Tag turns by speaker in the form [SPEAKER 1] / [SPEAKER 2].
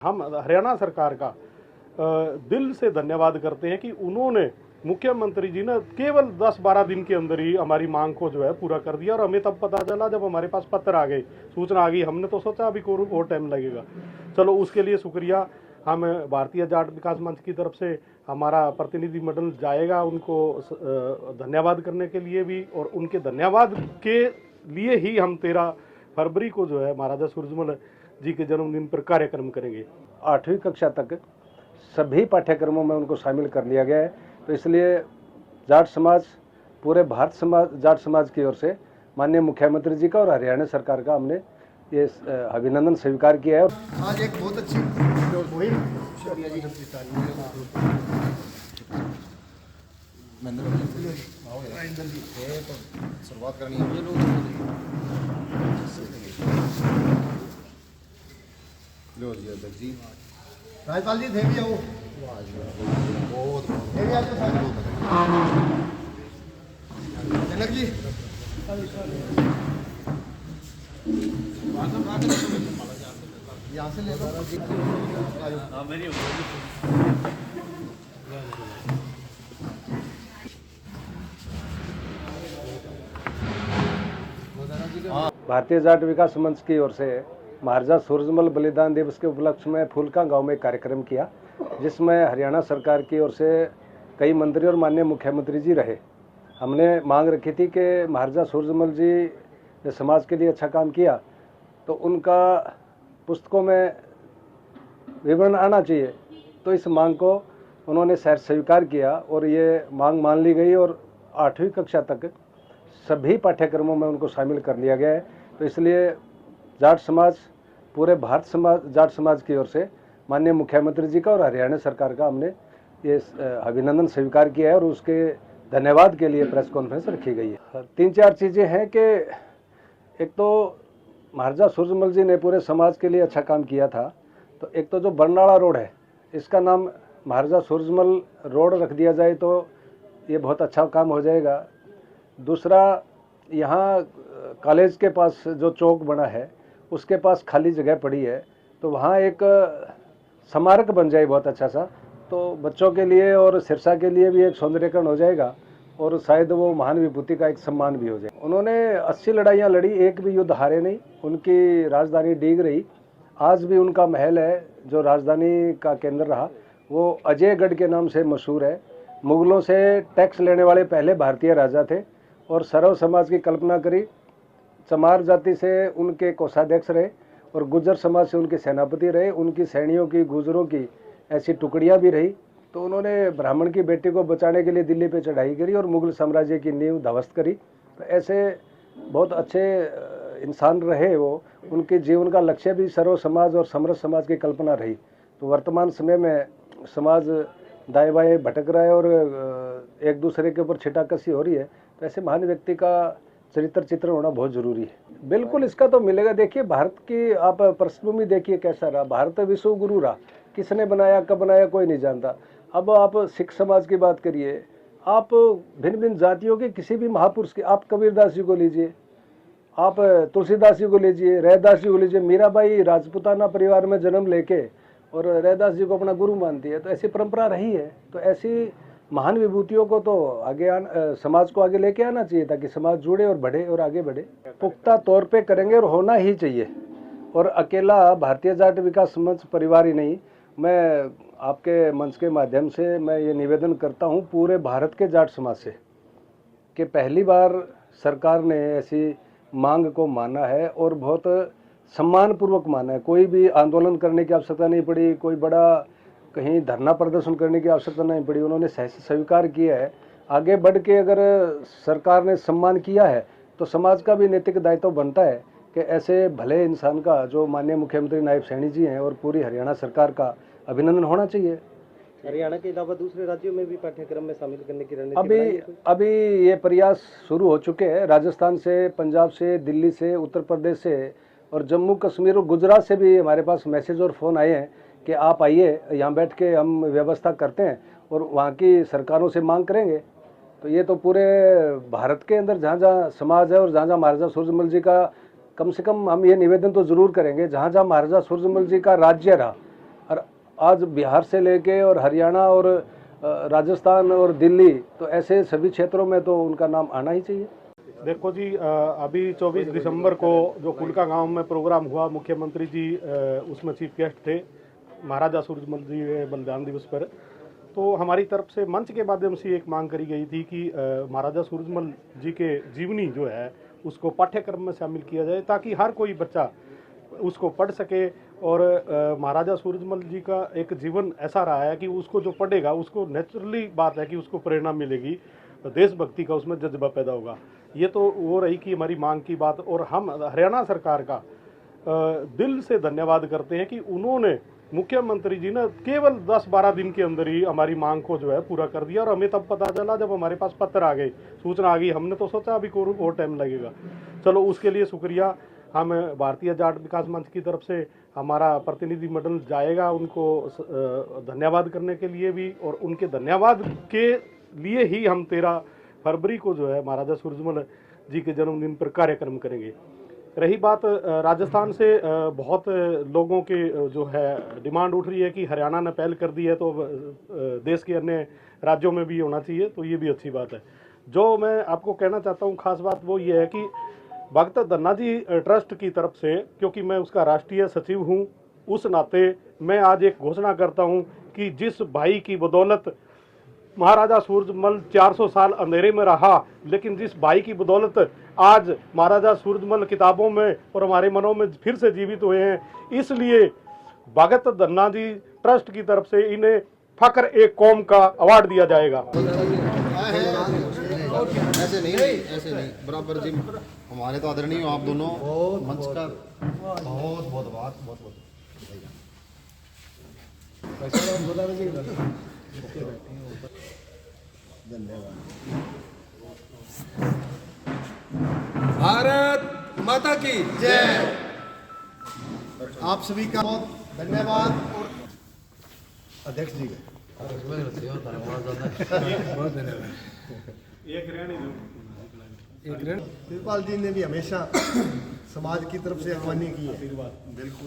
[SPEAKER 1] हम हरियाणा सरकार का दिल से धन्यवाद करते हैं कि उन्होंने मुख्यमंत्री जी ने केवल 10-12 दिन के अंदर ही हमारी मांग को जो है पूरा कर दिया। और हमें तब पता चला जब हमारे पास पत्र आ गए, सूचना आ गई। हमने तो सोचा अभी और टाइम लगेगा। चलो उसके लिए शुक्रिया। हम भारतीय जाट विकास मंच की तरफ से हमारा प्रतिनिधिमंडल जाएगा उनको धन्यवाद करने के लिए भी, और उनके धन्यवाद के लिए ही हम 13 फरवरी को जो है महाराजा सूरजमल जी के जन्मदिन पर कार्यक्रम करेंगे।
[SPEAKER 2] 8वीं कक्षा तक सभी पाठ्यक्रमों में उनको शामिल कर लिया गया है। तो इसलिए जाट समाज, पूरे भारत समाज, जाट समाज की ओर से माननीय मुख्यमंत्री जी का और हरियाणा सरकार का हमने ये अभिनंदन स्वीकार किया है।
[SPEAKER 3] आज एक बहुत अच्छी मुहिम शुरुआत करनी है। राजपाल जी थे भी आओ, बहुत जनक जी यहाँ से ले लो।
[SPEAKER 2] भारतीय जाट विकास मंच की ओर से महाराजा सूरजमल बलिदान दिवस के उपलक्ष्य में फूलका गांव में एक कार्यक्रम किया, जिसमें हरियाणा सरकार की ओर से कई मंत्री और माननीय मुख्यमंत्री जी रहे। हमने मांग रखी थी कि महाराजा सूरजमल जी ने समाज के लिए अच्छा काम किया तो उनका पुस्तकों में विवरण आना चाहिए। तो इस मांग को उन्होंने स्वीकार किया और ये मांग मान ली गई और 8वीं कक्षा तक सभी पाठ्यक्रमों में उनको शामिल कर लिया गया है। तो इसलिए जाट समाज, पूरे भारत समाज, जाट समाज की ओर से माननीय मुख्यमंत्री जी का और हरियाणा सरकार का हमने ये अभिनंदन स्वीकार किया है और उसके धन्यवाद के लिए प्रेस कॉन्फ्रेंस रखी गई है। 3-4 चीज़ें हैं कि एक तो महाराजा सूरजमल जी ने पूरे समाज के लिए अच्छा काम किया था। तो एक तो जो बरनाला रोड है, इसका नाम महाराजा सूरजमल रोड रख दिया जाए तो ये बहुत अच्छा काम हो जाएगा। दूसरा, यहाँ कॉलेज के पास जो चौक बना है उसके पास खाली जगह पड़ी है, तो वहाँ एक स्मारक बन जाए बहुत अच्छा सा, तो बच्चों के लिए और सिरसा के लिए भी एक सौंदर्यीकरण हो जाएगा और शायद वो महान विभूति का एक सम्मान भी हो जाए। उन्होंने 80 लड़ाइयाँ लड़ी, एक भी युद्ध हारे नहीं। उनकी राजधानी डीग रही। आज भी उनका महल है जो राजधानी का केंद्र रहा, वो अजयगढ़ के नाम से मशहूर है। मुगलों से टैक्स लेने वाले पहले भारतीय राजा थे और सरव समाज की कल्पना करी। चमार जाति से उनके कोषाध्यक्ष रहे और गुर्जर समाज से उनके सेनापति रहे। उनकी सैनियों की, गुर्जरों की ऐसी टुकड़ियां भी रही। तो उन्होंने ब्राह्मण की बेटी को बचाने के लिए दिल्ली पे चढ़ाई करी और मुगल साम्राज्य की नींव ध्वस्त करी। तो ऐसे बहुत अच्छे इंसान रहे वो। उनके जीवन का लक्ष्य भी सर्व समाज और समरस समाज की कल्पना रही। तो वर्तमान समय में समाज दाएं बाएं भटक रहा है और एक दूसरे के ऊपर छिटाकसी हो रही है। तो ऐसे महान व्यक्ति का चरित्र चित्रण होना बहुत जरूरी है। बिल्कुल इसका तो मिलेगा। देखिए, भारत की आप पृष्ठभूमि देखिए कैसा रहा। भारत विश्व गुरु रहा। किसने बनाया, कब बनाया, कोई नहीं जानता। अब आप सिख समाज की बात करिए, आप भिन्न भिन्न जातियों के किसी भी महापुरुष की, आप कबीरदास जी को लीजिए, आप तुलसीदास जी को लीजिए, रैदास जी को लीजिए। मीराबाई राजपूताना परिवार में जन्म लेके और रैदास जी को अपना गुरु मानती है। तो ऐसी परंपरा रही है। तो ऐसी महान विभूतियों को तो आगे समाज को आगे लेके आना चाहिए ताकि समाज जुड़े और बढ़े और आगे बढ़े। पुख्ता तौर पे करेंगे और होना ही चाहिए। और अकेला भारतीय जाट विकास मंच परिवार ही नहीं, मैं आपके मंच के माध्यम से मैं ये निवेदन करता हूँ पूरे भारत के जाट समाज से कि पहली बार सरकार ने ऐसी मांग को माना है और बहुत सम्मानपूर्वक माना है। कोई भी आंदोलन करने की आवश्यकता नहीं पड़ी, कोई बड़ा कहीं धरना प्रदर्शन करने की आवश्यकता नहीं पड़ी। उन्होंने स्वीकार किया है। आगे बढ़ के अगर सरकार ने सम्मान किया है तो समाज का भी नैतिक दायित्व बनता है कि ऐसे भले इंसान का, जो माननीय मुख्यमंत्री नायब सैनी जी हैं और पूरी हरियाणा सरकार का अभिनंदन होना चाहिए।
[SPEAKER 4] हरियाणा के अलावा दूसरे राज्यों में भी पाठ्यक्रम में शामिल करने की रणनीति
[SPEAKER 2] अभी ये प्रयास शुरू हो चुके हैं। राजस्थान से, पंजाब से, दिल्ली से, उत्तर प्रदेश से और जम्मू कश्मीर और गुजरात से भी हमारे पास मैसेज और फ़ोन आए हैं कि आप आइए, यहाँ बैठ के हम व्यवस्था करते हैं और वहाँ की सरकारों से मांग करेंगे। तो ये तो पूरे भारत के अंदर जहाँ जहाँ समाज है और जहाँ जहाँ महाराजा सूरजमल जी का, कम से कम हम ये निवेदन तो ज़रूर करेंगे, जहाँ जहाँ महाराजा सूरजमल जी का राज्य रहा, आज बिहार से लेके और हरियाणा और राजस्थान और दिल्ली, तो ऐसे सभी क्षेत्रों में तो उनका नाम आना ही चाहिए।
[SPEAKER 1] देखो जी, अभी 24 दिसंबर को जो कुलका गांव में प्रोग्राम हुआ, मुख्यमंत्री जी उसमें चीफ गेस्ट थे, महाराजा सूरजमल जी बलिदान दिवस पर। तो हमारी तरफ से मंच के माध्यम से एक मांग करी गई थी कि महाराजा सूरजमल जी के जीवनी जो है उसको पाठ्यक्रम में शामिल किया जाए, ताकि हर कोई बच्चा उसको पढ़ सके। और महाराजा सूरजमल जी का एक जीवन ऐसा रहा है कि उसको जो पढ़ेगा उसको नेचुरली बात है कि उसको प्रेरणा मिलेगी, देशभक्ति का उसमें जज्बा पैदा होगा। ये तो वो रही कि हमारी मांग की बात। और हम हरियाणा सरकार का दिल से धन्यवाद करते हैं कि उन्होंने, मुख्यमंत्री जी ने केवल 10-12 दिन के अंदर ही हमारी मांग को जो है पूरा कर दिया। और हमें तब पता चला जब हमारे पास पत्र आ गए, सूचना आ गई। हमने तो सोचा अभी और टाइम लगेगा। चलो, उसके लिए शुक्रिया। हम भारतीय जाट विकास मंच की तरफ से हमारा प्रतिनिधिमंडल जाएगा उनको धन्यवाद करने के लिए भी, और उनके धन्यवाद के लिए ही हम 13 फरवरी को जो है महाराजा सूरजमल जी के जन्मदिन पर कार्यक्रम करेंगे। रही बात राजस्थान से, बहुत लोगों के जो है डिमांड उठ रही है कि हरियाणा ने पहल कर दी है तो देश के अन्य राज्यों में भी होना चाहिए, तो ये भी अच्छी बात है। जो मैं आपको कहना चाहता हूँ खास बात वो ये है कि भगत धन्ना जी ट्रस्ट की तरफ से, क्योंकि मैं उसका राष्ट्रीय सचिव हूँ, उस नाते मैं आज एक घोषणा करता हूँ कि जिस भाई की बदौलत महाराजा सूरजमल 400 साल अंधेरे में रहा, लेकिन जिस भाई की बदौलत आज महाराजा सूरजमल किताबों में और हमारे मनों में फिर से जीवित हुए हैं, इसलिए भगत धन्ना जी ट्रस्ट की तरफ से इन्हें फक्र एक कौम का अवार्ड दिया जाएगा।
[SPEAKER 3] ऐसे नहीं बराबर जी, हमारे तो आदरणीय आप दोनों मंच का बहुत बहुत बात बहुत बहुत धन्यवाद।
[SPEAKER 5] भारत माता की जय।
[SPEAKER 3] आप सभी का बहुत धन्यवाद। और अध्यक्ष जी शिवपाल जी ने भी हमेशा समाज की तरफ से अगवानी की है। बिल्कुल।